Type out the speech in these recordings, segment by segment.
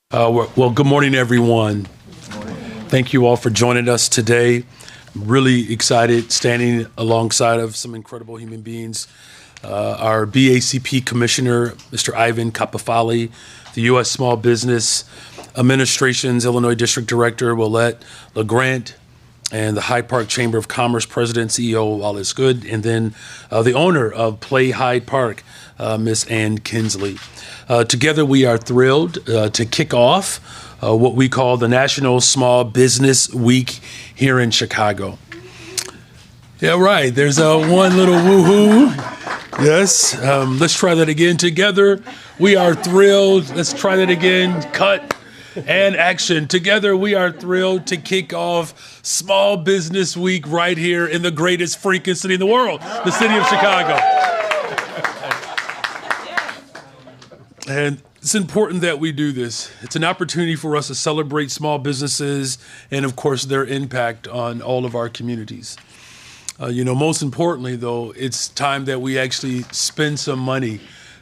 Well, good morning, everyone. Thank you all for joining us today. I'm really excited standing alongside of some incredible human beings. Our BACP Commissioner, Mr. Ivan Capofali, the U.S. Small Business Administration's Illinois District Director, Willette LeGrant, and the Hyde Park Chamber of Commerce President, CEO Wallace Good, and then the owner of Play Hyde Park, Miss Ann Kinsley. Together, we are thrilled to kick off what we call the National Small Business Week here in Chicago. Yeah, right. There's one little woohoo. Yes. Let's try that again. Together, we are thrilled. Let's try that again. Cut and action. Together, we are thrilled to kick off Small Business Week right here in the greatest freaking city in the world, the city of Chicago. And it's important that we do this. It's an opportunity for us to celebrate small businesses and, of course, their impact on all of our communities. Most importantly, though, it's time that we actually spend some money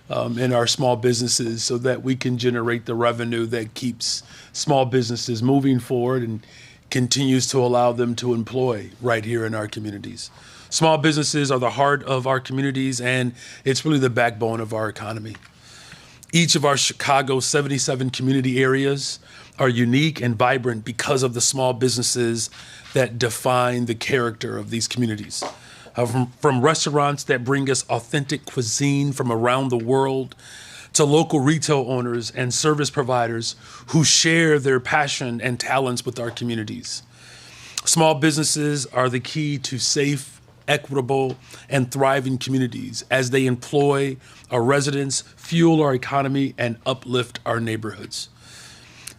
in our small businesses so that we can generate the revenue that keeps small businesses moving forward and continues to allow them to employ right here in our communities. Small businesses are the heart of our communities, and it's really the backbone of our economy. Each of our Chicago 77 community areas are unique and vibrant because of the small businesses that define the character of these communities. From restaurants that bring us authentic cuisine from around the world to local retail owners and service providers who share their passion and talents with our communities. Small businesses are the key to safe, equitable, and thriving communities as they employ our residents, fuel our economy, and uplift our neighborhoods.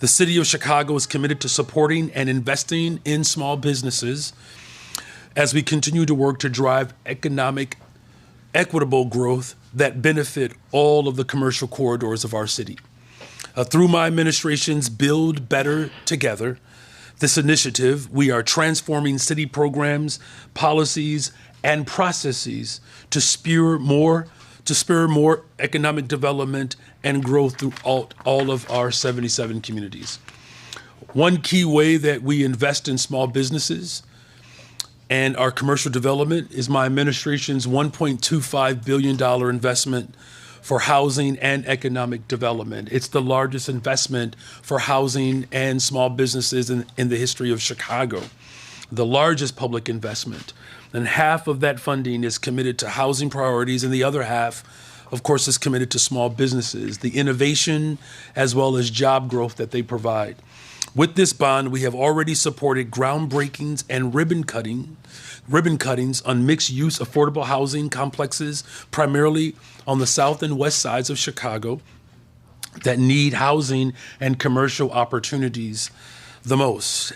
The city of Chicago is committed to supporting and investing in small businesses as we continue to work to drive economic, equitable growth that benefit all of the commercial corridors of our city. Through my administration's Build Better Together, this initiative, we are transforming city programs, policies, and processes to spur more economic development and growth throughout all of our 77 communities. One key way that we invest in small businesses and our commercial development is my administration's $1.25 billion investment for housing and economic development. It's the largest investment for housing and small businesses in the history of Chicago, the largest public investment. And half of that funding is committed to housing priorities, and the other half, of course, is committed to small businesses, the innovation as well as job growth that they provide. With this bond, we have already supported groundbreakings and ribbon cuttings on mixed-use affordable housing complexes, primarily on the south and west sides of Chicago, that need housing and commercial opportunities the most.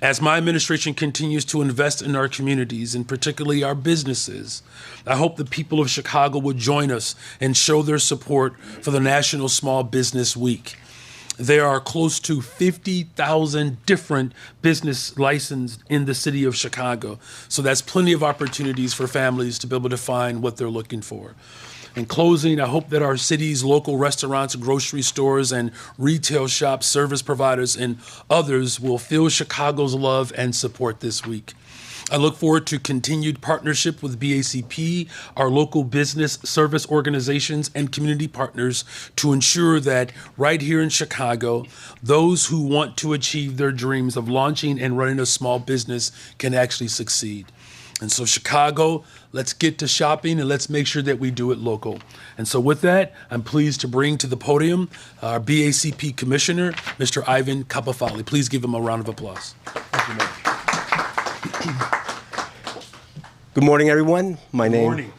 As my administration continues to invest in our communities, and particularly our businesses, I hope the people of Chicago will join us and show their support for the National Small Business Week. There are close to 50,000 different business licensed in the city of Chicago. So that's plenty of opportunities for families to be able to find what they're looking for. In closing, I hope that our city's local restaurants, grocery stores, and retail shops, service providers, and others will feel Chicago's love and support this week. I look forward to continued partnership with BACP, our local business service organizations, and community partners to ensure that right here in Chicago, those who want to achieve their dreams of launching and running a small business can actually succeed. And so Chicago, let's get to shopping and let's make sure that we do it local. And so with that, I'm pleased to bring to the podium our BACP Commissioner, Mr. Ivan Capofali. Please give him a round of applause. Thank you, Mayor. Good morning, everyone. Morning.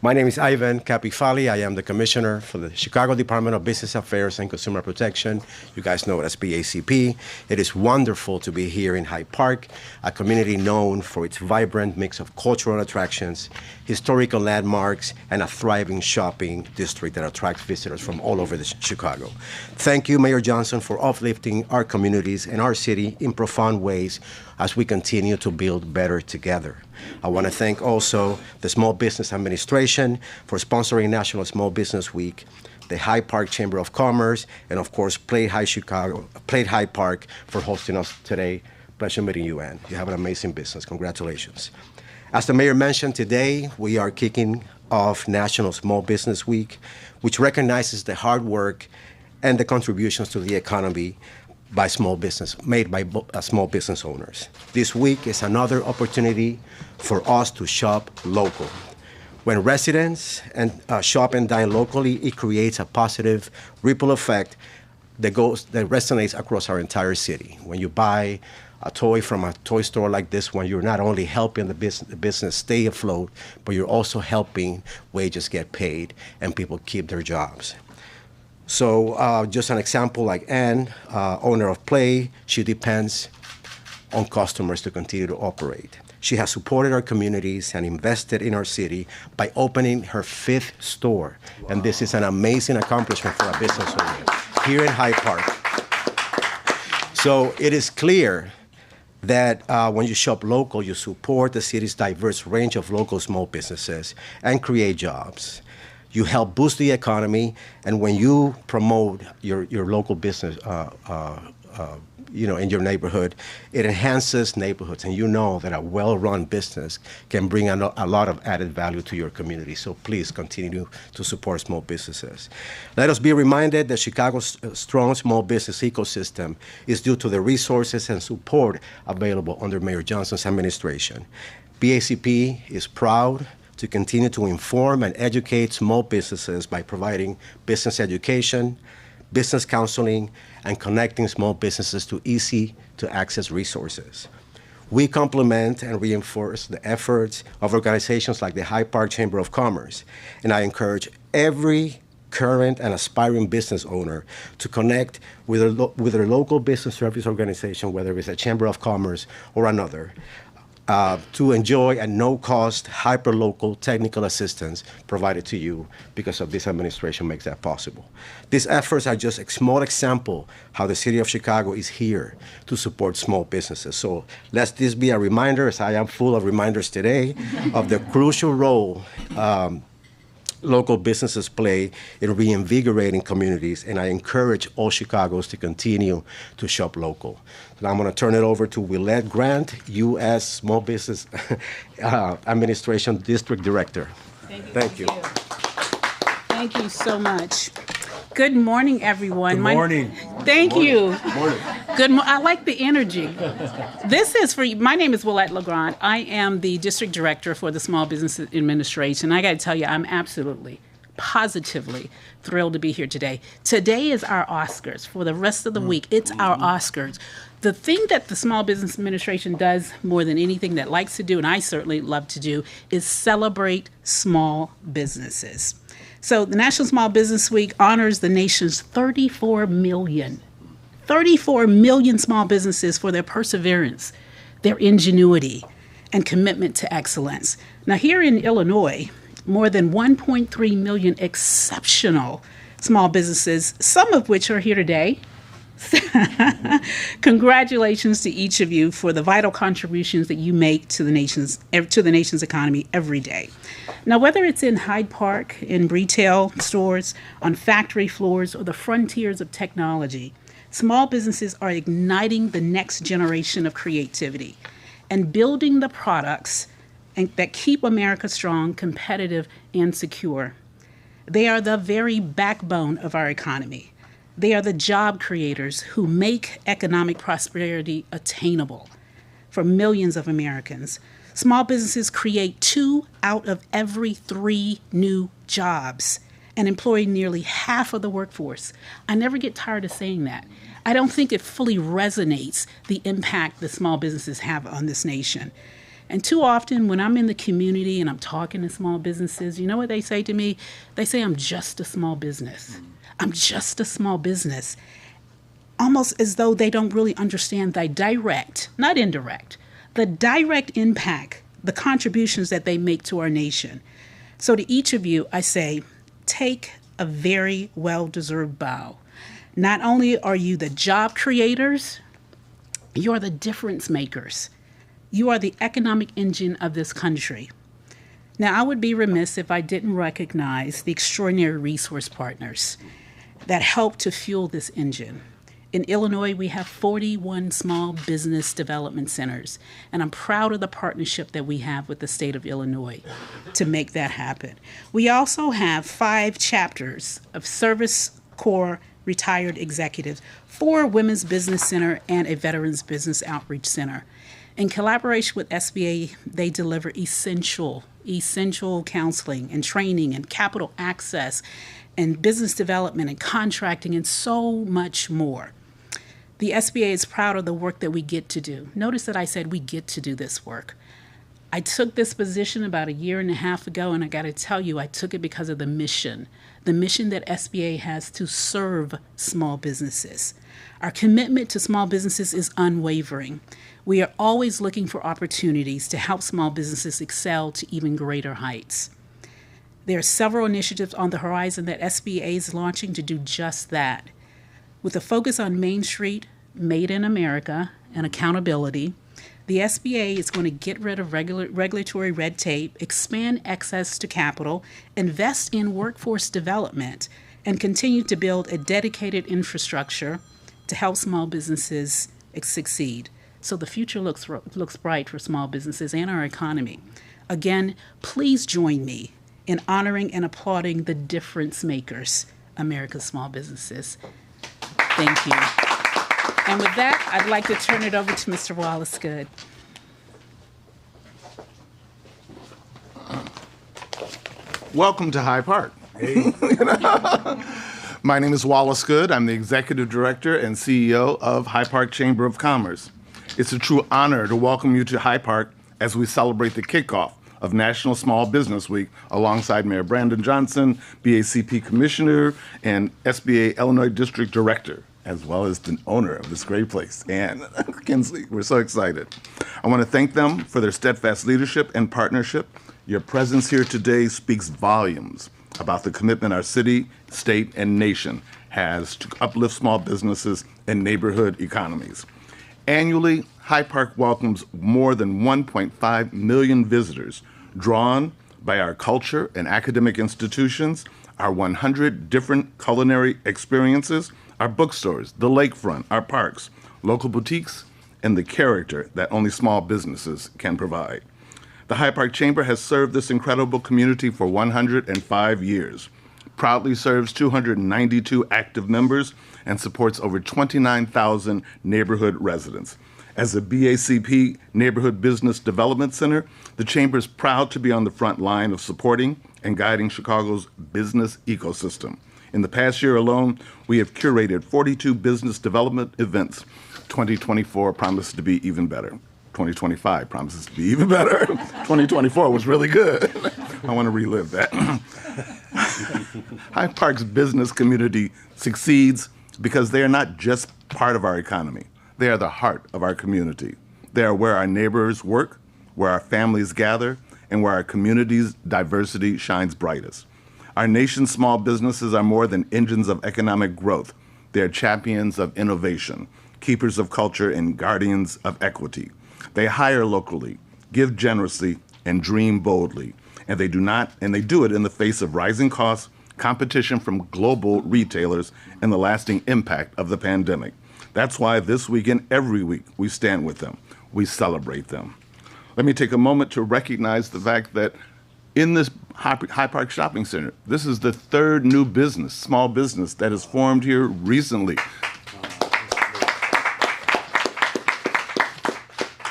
My name is Ivan Capofali. I am the Commissioner for the Chicago Department of Business Affairs and Consumer Protection. You guys know it as BACP. It is wonderful to be here in Hyde Park, a community known for its vibrant mix of cultural attractions, historical landmarks, and a thriving shopping district that attracts visitors from all over Chicago. Thank you, Mayor Johnson, for uplifting our communities and our city in profound ways as we continue to build better together. I want to thank also the Small Business Administration for sponsoring National Small Business Week, the Hyde Park Chamber of Commerce, and of course, Plate Hyde Park for hosting us today. Pleasure meeting you, Ann. You have an amazing business. Congratulations. As the mayor mentioned, today we are kicking off National Small Business Week, which recognizes the hard work and the contributions to the economy by small business, made by small business owners. This week is another opportunity for us to shop local. When residents shop and dine locally, it creates a positive ripple effect that resonates across our entire city. When you buy a toy from a toy store like this one, you're not only helping the business stay afloat, but you're also helping wages get paid and people keep their jobs. So just an example, like Ann, owner of Play, she depends on customers to continue to operate. She has supported our communities and invested in our city by opening her 5th store. Wow. And this is an amazing accomplishment for a business owner here in Hyde Park. So it is clear that when you shop local, you support the city's diverse range of local small businesses and create jobs. You help boost the economy, and when you promote your local business, in your neighborhood, it enhances neighborhoods, and you know that a well-run business can bring a lot of added value to your community. So please continue to support small businesses. Let us be reminded that Chicago's strong small business ecosystem is due to the resources and support available under Mayor Johnson's administration. BACP is proud to continue to inform and educate small businesses by providing business education, business counseling, and connecting small businesses to easy-to-access resources. We complement and reinforce the efforts of organizations like the Hyde Park Chamber of Commerce, and I encourage every current and aspiring business owner to connect with their local business service organization, whether it's a Chamber of Commerce or another, to enjoy a no-cost, hyper-local technical assistance provided to you because of this administration makes that possible. These efforts are just a small example how the city of Chicago is here to support small businesses. So let this be a reminder, as I am full of reminders today, of the crucial role local businesses play in reinvigorating communities, and I encourage all Chicagoans to continue to shop local. So I'm going to turn it over to Willette Grant, U.S. Small Business Administration District Director. Thank you. Thank you so much. Good morning, everyone. Good morning. Thank you. Good morning. I like the energy. This is for you. My name is Willette LeGrand. I am the District Director for the Small Business Administration. I got to tell you, I'm absolutely, positively thrilled to be here today. Today is our Oscars. For the rest of the week, it's our Oscars. The thing that the Small Business Administration does more than anything that likes to do, and I certainly love to do, is celebrate small businesses. So the National Small Business Week honors the nation's 34 million small businesses for their perseverance, their ingenuity, and commitment to excellence. Now, here in Illinois, more than 1.3 million exceptional small businesses, some of which are here today. Congratulations to each of you for the vital contributions that you make to the nation's economy every day. Now, whether it's in Hyde Park, in retail stores, on factory floors, or the frontiers of technology, small businesses are igniting the next generation of creativity and building the products that keep America strong, competitive, and secure. They are the very backbone of our economy. They are the job creators who make economic prosperity attainable for millions of Americans. Small businesses create 2 out of every 3 new jobs and employ nearly half of the workforce. I never get tired of saying that. I don't think it fully resonates the impact that small businesses have on this nation. And too often when I'm in the community and I'm talking to small businesses, you know what they say to me? They say, I'm just a small business. I'm just a small business. Almost as though they don't really understand the direct, not indirect, the direct impact, the contributions that they make to our nation. So to each of you, I say, take a very well-deserved bow. Not only are you the job creators, you are the difference makers. You are the economic engine of this country. Now, I would be remiss if I didn't recognize the extraordinary resource partners that help to fuel this engine. In Illinois, we have 41 small business development centers, and I'm proud of the partnership that we have with the state of Illinois to make that happen. We also have 5 chapters of Service Corps retired executives, 4 Women's Business Center, and a Veterans Business Outreach Center. In collaboration with SBA, they deliver essential counseling and training and capital access and business development and contracting and so much more. The SBA is proud of the work that we get to do. Notice that I said we get to do this work. I took this position about a year and a half ago, and I got to tell you, I took it because of the mission that SBA has to serve small businesses. Our commitment to small businesses is unwavering. We are always looking for opportunities to help small businesses excel to even greater heights. There are several initiatives on the horizon that SBA is launching to do just that. With a focus on Main Street, Made in America, and accountability, the SBA is going to get rid of regulatory red tape, expand access to capital, invest in workforce development, and continue to build a dedicated infrastructure to help small businesses succeed. So the future looks bright for small businesses and our economy. Again, please join me in honoring and applauding the difference makers, America's small businesses. Thank you. And with that, I'd like to turn it over to Mr. Wallace Good. Welcome to Hyde Park. Hey. My name is Wallace Good. I'm the Executive Director and CEO of Hyde Park Chamber of Commerce. It's a true honor to welcome you to Hyde Park as we celebrate the kickoff of National Small Business Week alongside Mayor Brandon Johnson, BACP Commissioner, and SBA Illinois District Director, as well as the owner of this great place, Ann Kinsley. We're so excited. I want to thank them for their steadfast leadership and partnership. Your presence here today speaks volumes about the commitment our city, state, and nation has to uplift small businesses and neighborhood economies. Annually, Hyde Park welcomes more than 1.5 million visitors, drawn by our culture and academic institutions, our 100 different culinary experiences, our bookstores, the lakefront, our parks, local boutiques, and the character that only small businesses can provide. The Hyde Park Chamber has served this incredible community for 105 years, proudly serves 292 active members, and supports over 29,000 neighborhood residents. As a BACP Neighborhood Business Development Center, the Chamber is proud to be on the front line of supporting and guiding Chicago's business ecosystem. In the past year alone, we have curated 42 business development events. 2024 promises to be even better. 2025 promises to be even better. 2024 was really good. I want to relive that. Hyde Park's business community succeeds because they are not just part of our economy. They are the heart of our community. They are where our neighbors work, where our families gather, and where our community's diversity shines brightest. Our nation's small businesses are more than engines of economic growth. They are champions of innovation, keepers of culture, and guardians of equity. They hire locally, give generously, and dream boldly. And they do it in the face of rising costs, competition from global retailers, and the lasting impact of the pandemic. That's why this week and every week we stand with them. We celebrate them. Let me take a moment to recognize the fact that in this Hyde Park Shopping Center, this is the third new business, small business, that has formed here recently.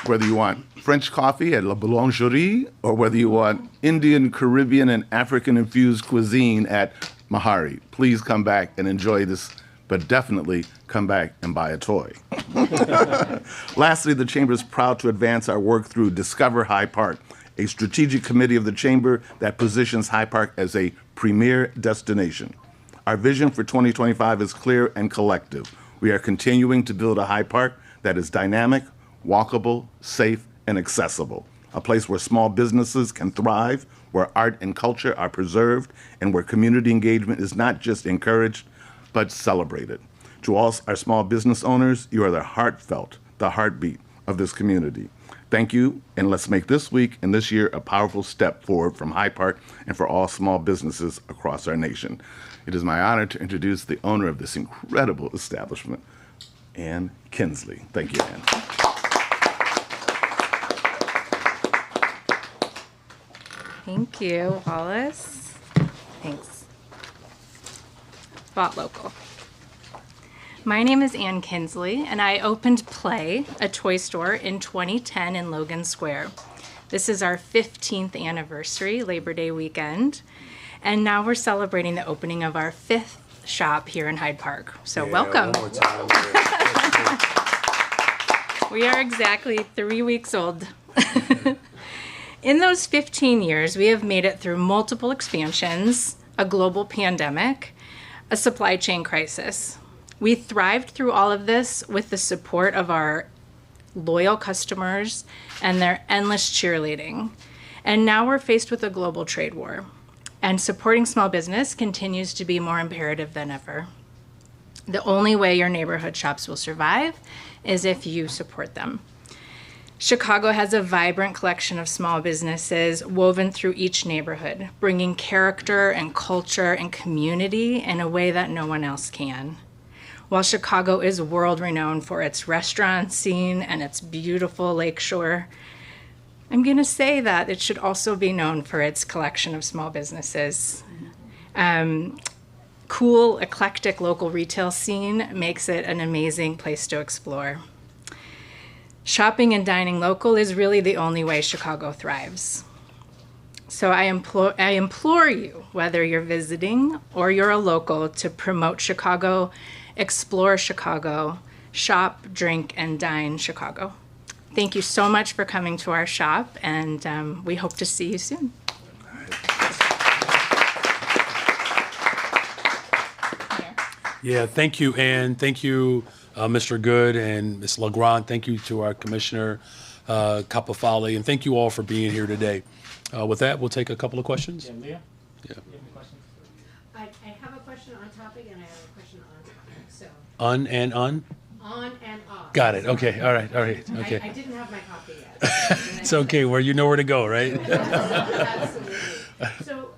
Whether you want French coffee at La Boulangerie, or whether you want Indian, Caribbean, and African-infused cuisine at Mahari, please come back and enjoy this, but definitely come back and buy a toy. Lastly, the Chamber is proud to advance our work through Discover Hyde Park, a strategic committee of the Chamber that positions Hyde Park as a premier destination. Our vision for 2025 is clear and collective. We are continuing to build a Hyde Park that is dynamic, walkable, safe, and accessible, a place where small businesses can thrive, where art and culture are preserved, and where community engagement is not just encouraged, but celebrated. To all our small business owners, you are the heartfelt, the heartbeat of this community. Thank you, and let's make this week and this year a powerful step forward from Hyde Park and for all small businesses across our nation. It is my honor to introduce the owner of this incredible establishment, Ann Kinsley. Thank you, Ann. Thank you, Wallace. Thanks. Bought local. My name is Ann Kinsley, and I opened Play, a toy store, in 2010 in Logan Square. This is our 15th anniversary, Labor Day weekend, and now we're celebrating the opening of our 5th shop here in Hyde Park. So welcome. One more time. We are exactly 3 weeks old. In those 15 years, we have made it through multiple expansions, a global pandemic, a supply chain crisis. We thrived through all of this with the support of our loyal customers and their endless cheerleading. And now we're faced with a global trade war. And supporting small business continues to be more imperative than ever. The only way your neighborhood shops will survive is if you support them. Chicago has a vibrant collection of small businesses woven through each neighborhood, bringing character and culture and community in a way that no one else can. While Chicago is world-renowned for its restaurant scene and its beautiful lakeshore, I'm going to say that it should also be known for its collection of small businesses. Cool, eclectic local retail scene makes it an amazing place to explore. Shopping and dining local is really the only way Chicago thrives. So I implore you, whether you're visiting or you're a local, to promote Chicago, explore Chicago, shop, drink, and dine Chicago. Thank you so much for coming to our shop, and we hope to see you soon. Yeah, thank you, Ann. Thank you, Mr. Good and Ms. Legrand. Thank you to our Commissioner Capofali, and thank you all for being here today. With that, we'll take a couple of questions. Yeah, Leah? Yeah. You have any questions? I have a question on topic and I have a question on topic, so, Un and un? on and off. Got it. Okay. All right. I I didn't have my copy yet. It's okay. Where you know where to go, right? Absolutely. So,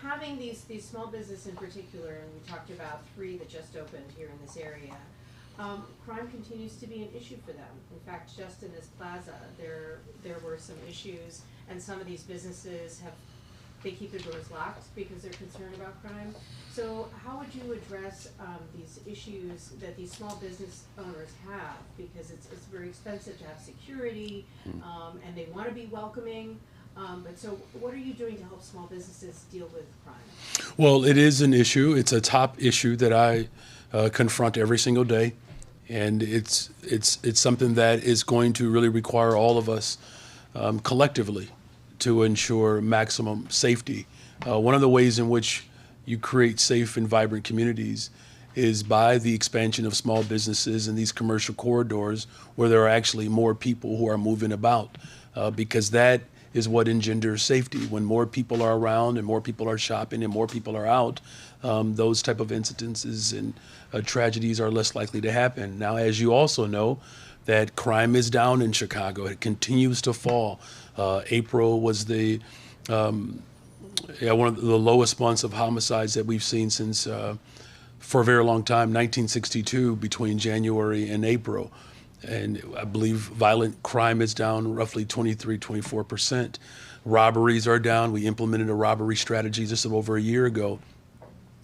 having these small business in particular, and we talked about 3 that just opened here in this area, crime continues to be an issue for them. In fact, just in this plaza, there were some issues, and some of these businesses they keep their doors locked because they're concerned about crime. So how would you address these issues that these small business owners have? Because it's very expensive to have security, and they want to be welcoming. But so what are you doing to help small businesses deal with crime? Well, it is an issue. It's a top issue that I confront every single day. And it's something that is going to really require all of us collectively to ensure maximum safety. One of the ways in which you create safe and vibrant communities is by the expansion of small businesses in these commercial corridors where there are actually more people who are moving about, because that is what engenders safety. When more people are around and more people are shopping and more people are out, those type of incidences and tragedies are less likely to happen. Now, as you also know, that crime is down in Chicago. It continues to fall. April was one of the lowest months of homicides that we've seen since, for a very long time, 1962, between January and April. And I believe violent crime is down roughly 24%. Robberies are down. We implemented a robbery strategy just over a year ago.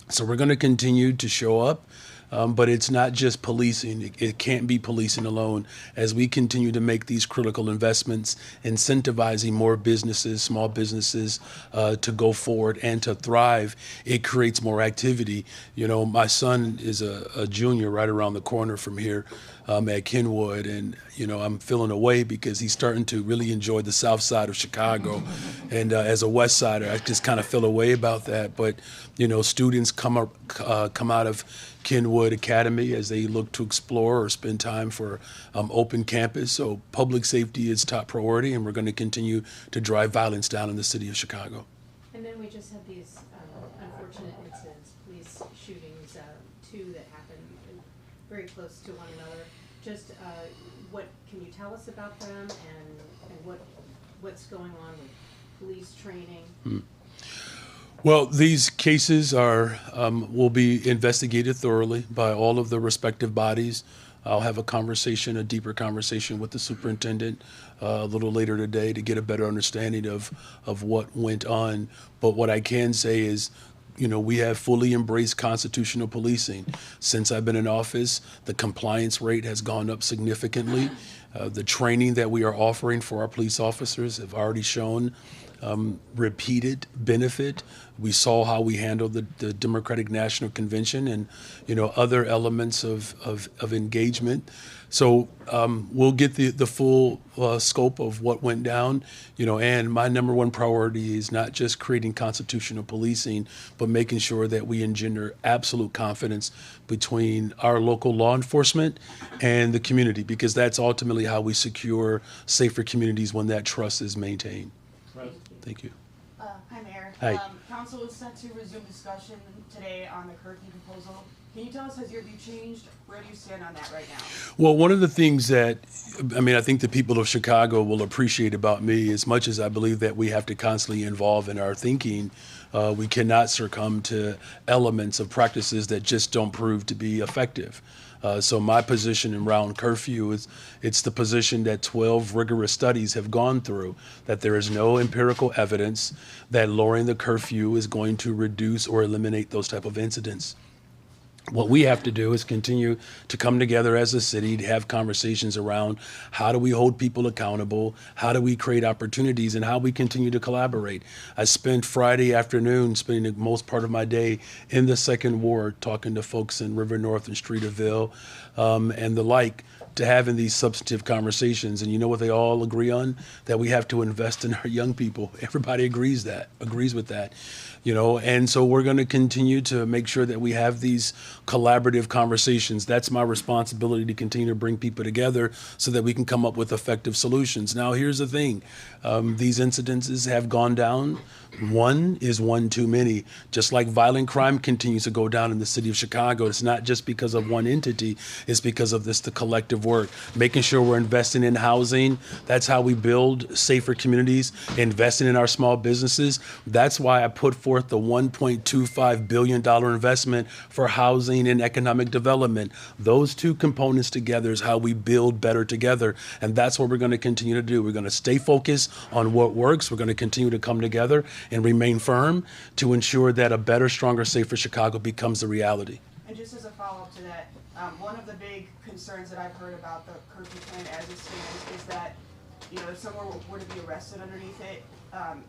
So we're going to continue to show up, but it's not just policing. It can't be policing alone. As we continue to make these critical investments, incentivizing more businesses, small businesses, to go forward and to thrive, it creates more activity. You know, my son is a junior right around the corner from here at Kenwood, and you know, I'm feeling away because he's starting to really enjoy the south side of Chicago. And as a west sider, I just kind of feel away about that. But you know, students come out of Kenwood Academy as they look to explore or spend time for open campus. So public safety is top priority, and we're going to continue to drive violence down in the city of Chicago. And then we just had these unfortunate incidents, police shootings, 2 that happened very close to one another. just what can you tell us about them and what's going on with police training? Well, these cases are will be investigated thoroughly by all of the respective bodies. I'll have a deeper conversation with the superintendent a little later today to get a better understanding of what went on. But what I can say is, we have fully embraced constitutional policing. Since I've been in office, the compliance rate has gone up significantly. The training that we are offering for our police officers have already shown repeated benefit. We saw how we handled the Democratic National Convention and other elements of engagement. So we'll get the full scope of what went down, and my number one priority is not just creating constitutional policing, but making sure that we engender absolute confidence between our local law enforcement and the community, because that's ultimately how we secure safer communities when that trust is maintained. Thank you. Hi, Mayor. Hi. Council is set to resume discussion today on the curfew proposal. Can you tell us, has your view changed? Where do you stand on that right now? Well, one of the things that, I think the people of Chicago will appreciate about me, as much as I believe that we have to constantly evolve in our thinking, we cannot succumb to elements of practices that just don't prove to be effective. So my position around curfew is it's the position that 12 rigorous studies have gone through, that there is no empirical evidence that lowering the curfew is going to reduce or eliminate those type of incidents. What we have to do is continue to come together as a city to have conversations around how do we hold people accountable, how do we create opportunities, and how we continue to collaborate. I spent Friday afternoon spending the most part of my day in the Second Ward talking to folks in River North and Streeterville and the like, to having these substantive conversations. And you know what they all agree on? That we have to invest in our young people. Everybody agrees with that. And so we're going to continue to make sure that we have these collaborative conversations. That's my responsibility, to continue to bring people together so that we can come up with effective solutions. Now, here's the thing. These incidences have gone down. One is one too many. Just like violent crime continues to go down in the city of Chicago, it's not just because of one entity, it's because of the collective work. Making sure we're investing in housing, that's how we build safer communities. Investing in our small businesses, that's why I put forth the $1.25 billion investment for housing and economic development. Those two components together is how we build better together, and that's what we're going to continue to do. We're going to stay focused on what works. We're going to continue to come together and remain firm to ensure that a better, stronger, safer Chicago becomes a reality. And just as a follow-up to that, one of the big concerns that I've heard about the curfew plan as it stands is that, if someone were to be arrested underneath it,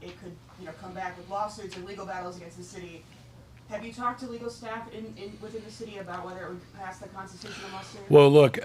it could, come back with lawsuits and legal battles against the city. Have you talked to legal staff within the city about whether it would pass the constitutional muster? Well, look,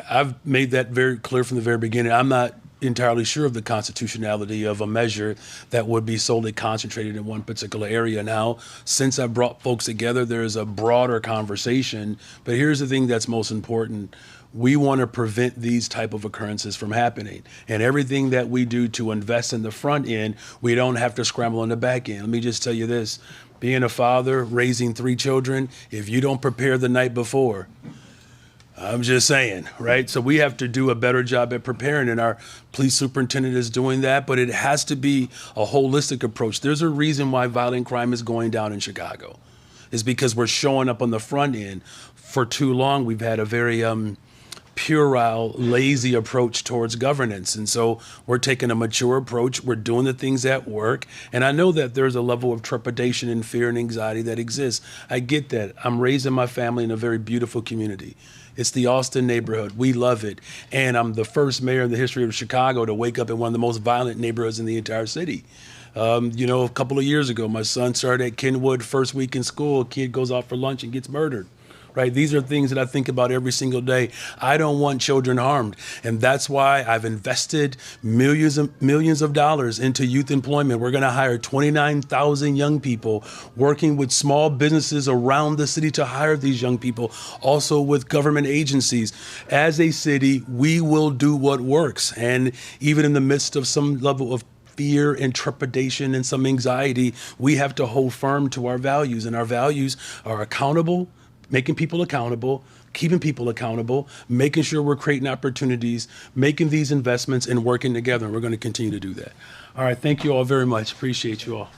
I've made that very clear from the very beginning. I'm not entirely sure of the constitutionality of a measure that would be solely concentrated in one particular area. Now, since I brought folks together, there is a broader conversation. But here's the thing that's most important. We want to prevent these type of occurrences from happening. And everything that we do to invest in the front end, we don't have to scramble on the back end. Let me just tell you this. Being a father, raising 3 children, if you don't prepare the night before, I'm just saying, right? So we have to do a better job at preparing, and our police superintendent is doing that, but it has to be a holistic approach. There's a reason why violent crime is going down in Chicago. It's because we're showing up on the front end. For too long, we've had a very puerile, lazy approach towards governance. And so we're taking a mature approach. We're doing the things that work. And I know that there's a level of trepidation and fear and anxiety that exists. I get that. I'm raising my family in a very beautiful community. It's the Austin neighborhood. We love it. And I'm the first mayor in the history of Chicago to wake up in one of the most violent neighborhoods in the entire city. A couple of years ago, my son started at Kenwood, first week in school, a kid goes out for lunch and gets murdered. Right? These are things that I think about every single day. I don't want children harmed. And that's why I've invested millions of dollars into youth employment. We're going to hire 29,000 young people, working with small businesses around the city to hire these young people, also with government agencies. As a city, we will do what works. And even in the midst of some level of fear and trepidation and some anxiety, we have to hold firm to our values. And our values are accountable, making people accountable, keeping people accountable, making sure we're creating opportunities, making these investments, and working together. And we're going to continue to do that. All right, thank you all very much. Appreciate you all.